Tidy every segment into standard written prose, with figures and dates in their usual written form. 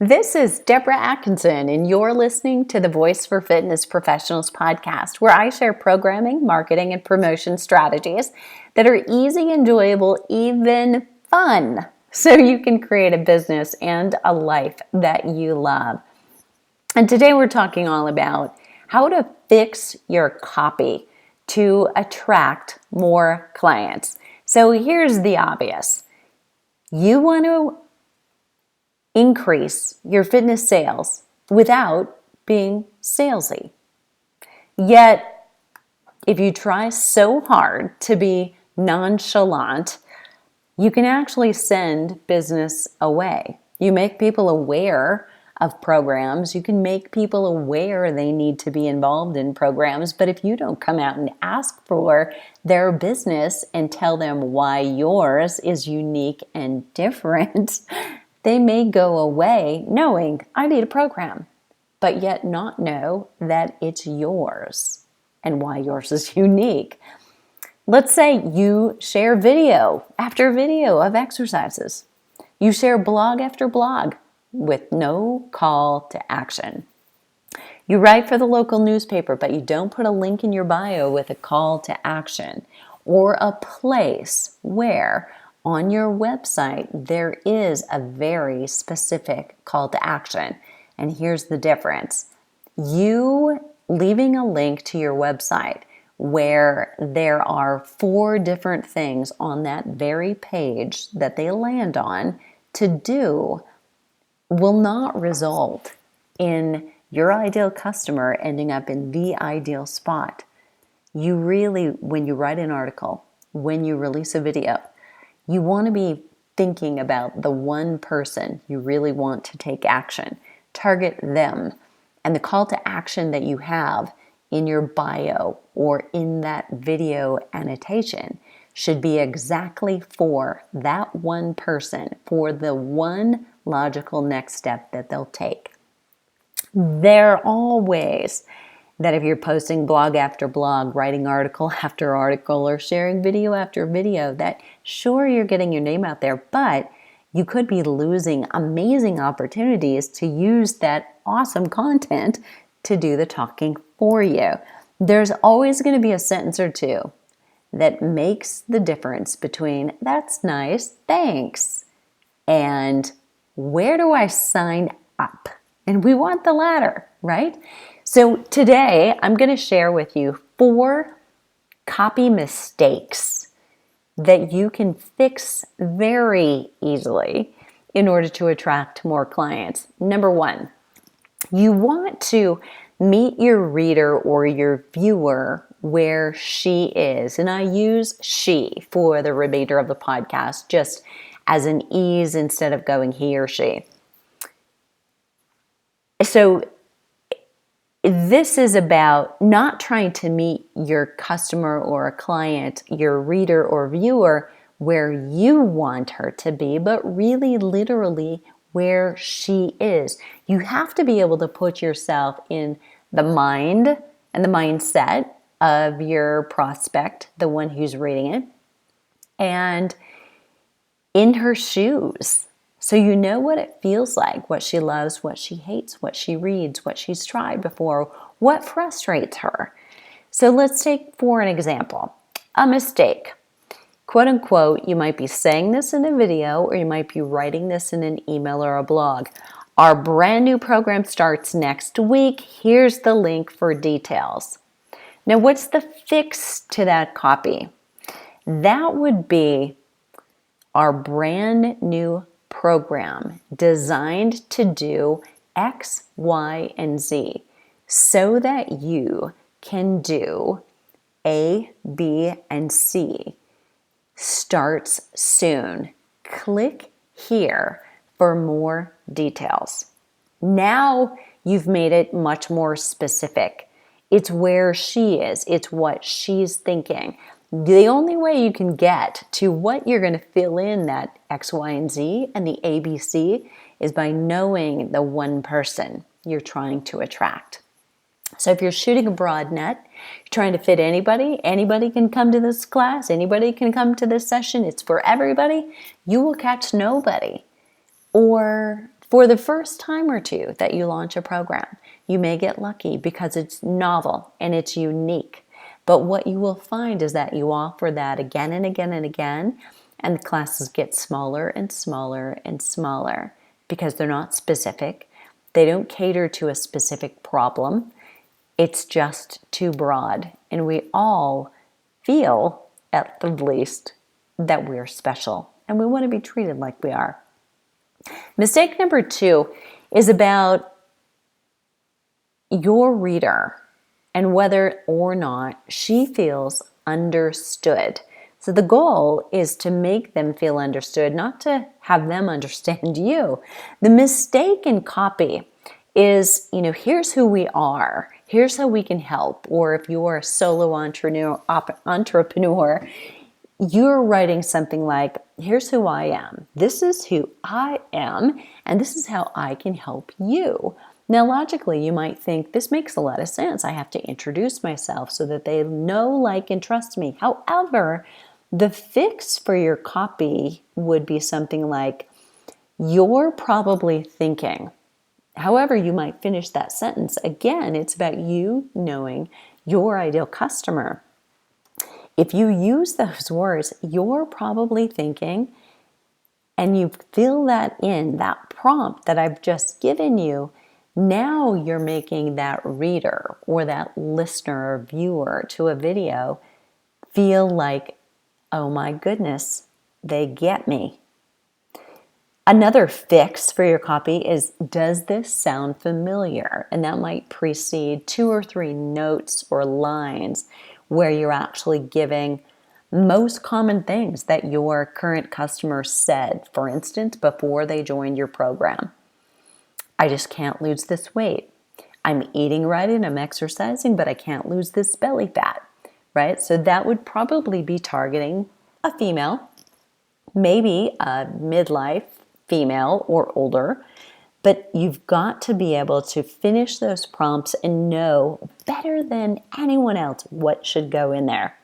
This is Deborah Atkinson, and you're listening to the Voice for Fitness Professionals podcast, where I share programming, marketing, and promotion strategies that are easy, enjoyable, even fun, so you can create a business and a life that you love. And today we're talking all about how to fix your copy to attract more clients. So here's the obvious. You want to increase your fitness sales without being salesy. Yet, if you try so hard to be nonchalant, you can actually send business away. You make people aware of programs. You can make people aware they need to be involved in programs. But if you don't come out and ask for their business and tell them why yours is unique and different, they may go away knowing I need a program, but yet not know that it's yours and why yours is unique. Let's say you share video after video of exercises. You share blog after blog with no call to action. You write for the local newspaper, but you don't put a link in your bio with a call to action or a place where on your website there is a very specific call to action. And here's the difference. You leaving a link to your website where there are 4 different things on that very page that they land on to do will not result in your ideal customer ending up in the ideal spot. You really, when you write an article, when you release a video, you want to be thinking about the one person you really want to take action. Target them. And the call to action that you have in your bio or in that video annotation should be exactly for that one person, for the one logical next step that they'll take. There are all ways that if you're posting blog after blog, writing article after article, or sharing video after video, that sure, you're getting your name out there, but you could be losing amazing opportunities to use that awesome content to do the talking for you. There's always going to be a sentence or two that makes the difference between "that's nice, thanks" and "where do I sign up?" And we want the latter, right? So today I'm going to share with you 4 copy mistakes that you can fix very easily in order to attract more clients. Number 1, you want to meet your reader or your viewer where she is. And I use she for the remainder of the podcast just as an ease instead of going he or she. So this is about not trying to meet your customer or a client, your reader or viewer, where you want her to be, but really literally where she is. You have to be able to put yourself in the mind and the mindset of your prospect, the one who's reading it, and in her shoes. So you know what it feels like, what she loves, what she hates, what she reads, what she's tried before, what frustrates her. So let's take for an example, a mistake. Quote unquote, you might be saying this in a video or you might be writing this in an email or a blog. Our brand new program starts next week. Here's the link for details. Now, what's the fix to that copy? That would be our brand new program designed to do X, Y, and Z so that you can do A, B, and C. Starts soon. Click here for more details. Now you've made it much more specific. It's where she is. It's what she's thinking. The only way you can get to what you're going to fill in that X, Y, and Z and the ABC is by knowing the one person you're trying to attract. So if you're shooting a broad net, you're trying to fit anybody can come to this class, anybody can come to this session, it's for everybody, you will catch nobody. Or For the first time or two that you launch a program, you may get lucky because it's novel and it's unique. But what you will find is that you offer that again and again and again, and the classes get smaller and smaller and smaller because they're not specific. They don't cater to a specific problem. It's just too broad. And we all feel, at the least, that we're special and we want to be treated like we are. Mistake number 2 is about your reader and whether or not she feels understood. So the goal is to make them feel understood, not to have them understand you. The mistake in copy is, here's who we are, here's how we can help. Or if you're a solo entrepreneur, you're writing something like, here's who I am, this is who I am, and this is how I can help you. Now, logically, you might think this makes a lot of sense. I have to introduce myself so that they know, like, and trust me. However, the fix for your copy would be something like, you're probably thinking. However, you might finish that sentence. Again, it's about you knowing your ideal customer. If you use those words, you're probably thinking, and you fill that in, that prompt that I've just given you, now you're making that reader or that listener or viewer to a video feel like, oh my goodness, they get me. Another fix for your copy is, does this sound familiar? And that might precede 2 or 3 notes or lines where you're actually giving most common things that your current customer said, for instance, before they joined your program. I just can't lose this weight. I'm eating right and I'm exercising, but I can't lose this belly fat, right? So that would probably be targeting a female, maybe a midlife female or older, but you've got to be able to finish those prompts and know better than anyone else what should go in there.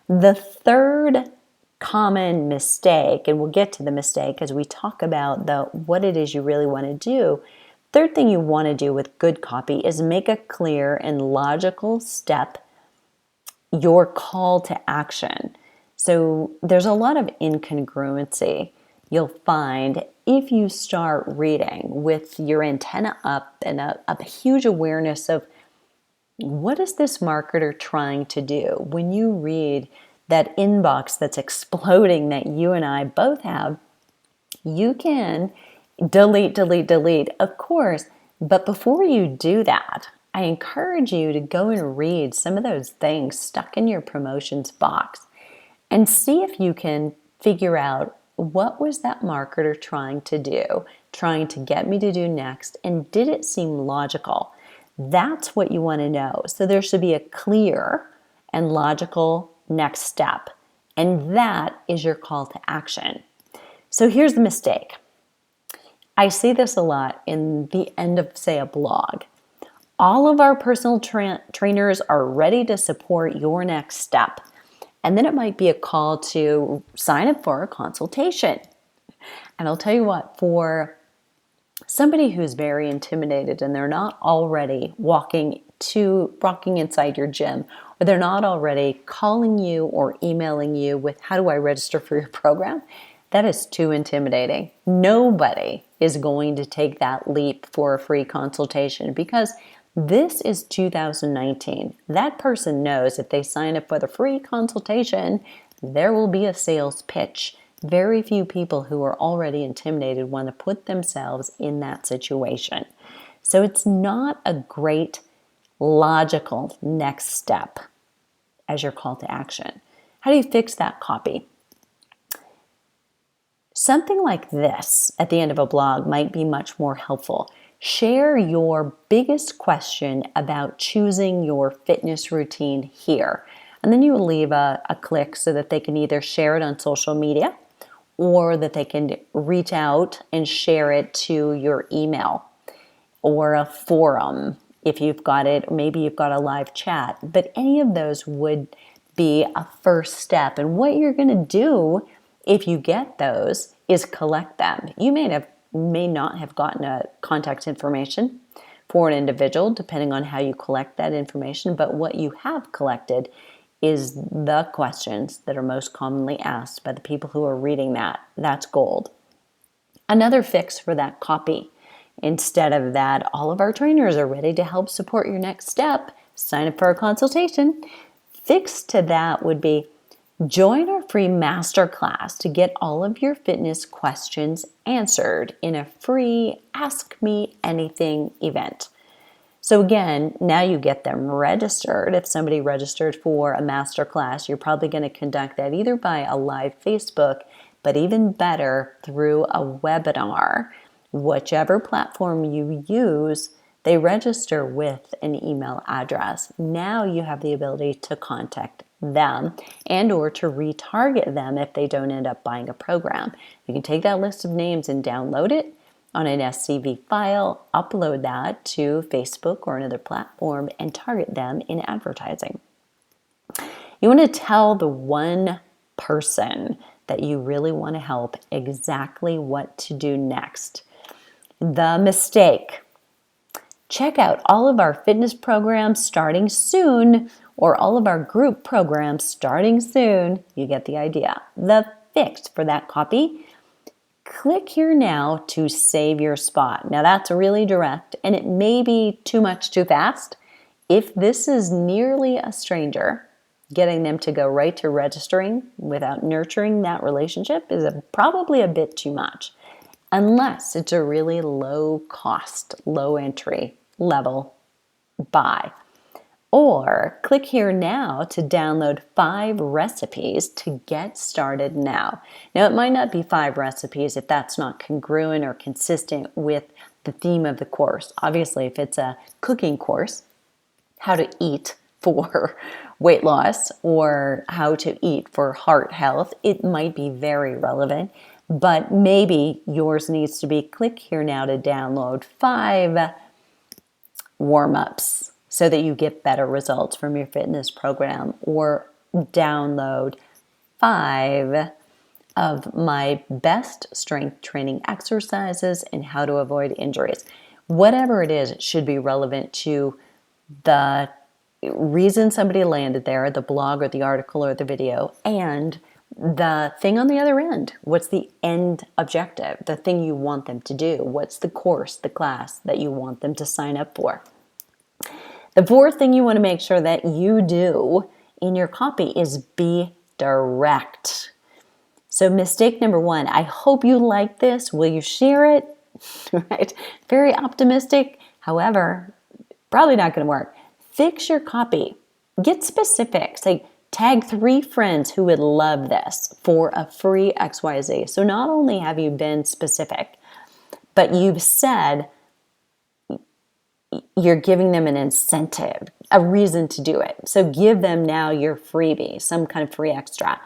The third common mistake, and we'll get to the mistake as we talk about what it is you really want to do. Third thing you want to do with good copy is make a clear and logical step, your call to action. So there's a lot of incongruency you'll find if you start reading with your antenna up and a huge awareness of, what is this marketer trying to do? When you read that inbox that's exploding that you and I both have, you can delete, of course. But before you do that, I encourage you to go and read some of those things stuck in your promotions box and see if you can figure out, what was that marketer trying to do, trying to get me to do next, and did it seem logical? That's what you want to know. So there should be a clear and logical next step, and that is your call to action. So here's the mistake. I see this a lot in the end of, say, a blog. All of our personal trainers are ready to support your next step. And then it might be a call to sign up for a consultation. And I'll tell you what, for somebody who's very intimidated and they're not already walking inside your gym, or they're not already calling you or emailing you with, how do I register for your program? That is too intimidating. Nobody is going to take that leap for a free consultation because this is 2019. That person knows if they sign up for the free consultation, there will be a sales pitch. Very few people who are already intimidated want to put themselves in that situation. So it's not a great logical next step as your call to action. How do you fix that copy? Something like this at the end of a blog might be much more helpful. Share your biggest question about choosing your fitness routine here. And then you leave a click so that they can either share it on social media or that they can reach out and share it to your email or a forum if you've got it, or maybe you've got a live chat. But any of those would be a first step. And what you're going to do if you get those is collect them. You may have may not have gotten a contact information for an individual, depending on how you collect that information. But what you have collected is the questions that are most commonly asked by the people who are reading that. That's gold. Another fix for that copy. Instead of that, all of our trainers are ready to help support your next step. Sign up for a consultation. Fix to that would be join our free masterclass to get all of your fitness questions answered in a free Ask Me Anything event. So again, now you get them registered. If somebody registered for a masterclass, you're probably going to conduct that either by a live Facebook, but even better through a webinar. Whichever platform you use, they register with an email address. Now you have the ability to contact them and or to retarget them if they don't end up buying a program. You can take that list of names and download it on an SCV file, upload that to Facebook or another platform, and target them in advertising. You want to tell the one person that you really want to help exactly what to do next. The mistake. Check out all of our fitness programs starting soon, or all of our group programs starting soon. You get the idea. The fix for that copy. Click here now to save your spot. Now that's really direct, and it may be too much too fast. If this is nearly a stranger, getting them to go right to registering without nurturing that relationship is probably a bit too much. Unless it's a really low cost, low entry level buy. Or click here now to download 5 recipes to get started now. Now, it might not be 5 recipes if that's not congruent or consistent with the theme of the course. Obviously, if it's a cooking course, how to eat for weight loss or how to eat for heart health, it might be very relevant. But maybe yours needs to be click here now to download 5 warm-ups so that you get better results from your fitness program, or download 5 of my best strength training exercises and how to avoid injuries. Whatever it is, it should be relevant to the reason somebody landed there, the blog or the article or the video, and the thing on the other end. What's the end objective? The thing you want them to do? What's the course, the class that you want them to sign up for? The 4th thing you want to make sure that you do in your copy is be direct. So mistake number 1, I hope you like this. Will you share it? Right? Very optimistic. However, probably not going to work. Fix your copy. Get specific. Say, tag 3 friends who would love this for a free XYZ. So not only have you been specific, but you've said you're giving them an incentive, a reason to do it. So give them now your freebie, some kind of free extra.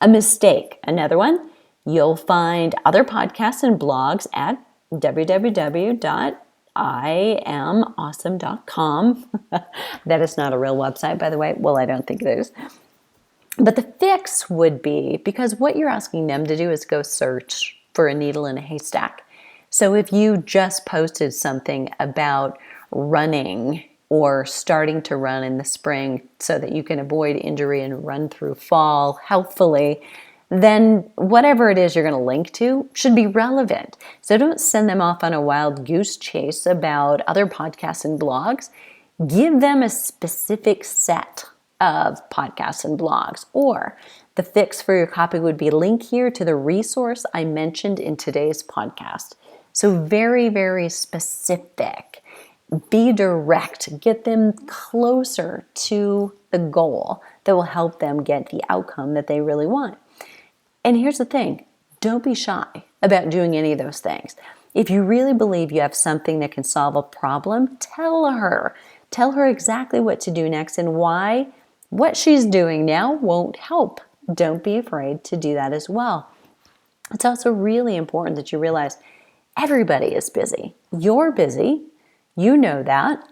A mistake, another one, you'll find other podcasts and blogs at www.iamawesome.com. That is not a real website, by the way. Well, I don't think it is. But the fix would be, because what you're asking them to do is go search for a needle in a haystack. So if you just posted something about running or starting to run in the spring so that you can avoid injury and run through fall healthfully, then whatever it is you're going to link to should be relevant. So don't send them off on a wild goose chase about other podcasts and blogs. Give them a specific set of podcasts and blogs. Or the fix for your copy would be link here to the resource I mentioned in today's podcast. So very, very specific. Be direct. Get them closer to the goal that will help them get the outcome that they really want. And here's the thing. Don't be shy about doing any of those things. If you really believe you have something that can solve a problem, tell her. Tell her exactly what to do next and why what she's doing now won't help. Don't be afraid to do that as well. It's also really important that you realize everybody is busy. You're busy. You know that.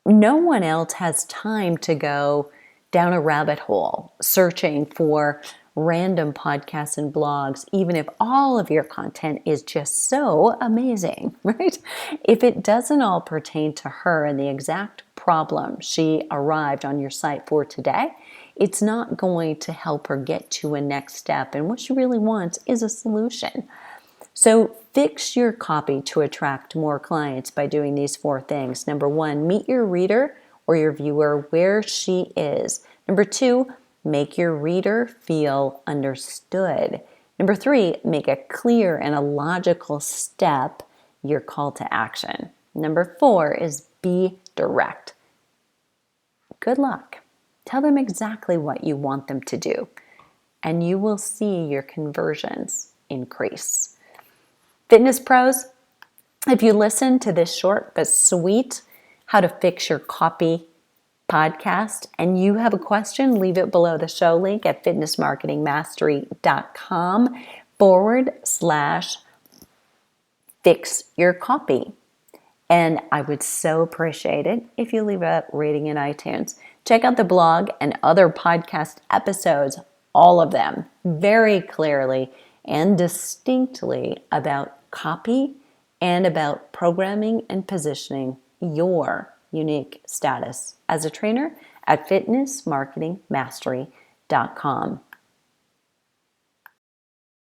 No one else has time to go down a rabbit hole searching for random podcasts and blogs, even if all of your content is just so amazing, right? If it doesn't all pertain to her and the exact problem she arrived on your site for today, it's not going to help her get to a next step. And what she really wants is a solution. So fix your copy to attract more clients by doing these 4 things. Number 1, meet your reader or your viewer where she is. Number 2, make your reader feel understood. Number 3, make a clear and a logical step your call to action. Number 4 is be direct. Good luck. Tell them exactly what you want them to do, and you will see your conversions increase. Fitness pros, if you listen to this short but sweet How to Fix Your Copy podcast and you have a question, leave it below the show link at fitnessmarketingmastery.com/fix your copy. And I would so appreciate it if you leave a rating in iTunes. Check out the blog and other podcast episodes, all of them, very clearly and distinctly about copy and about programming and positioning your unique status as a trainer at fitnessmarketingmastery.com.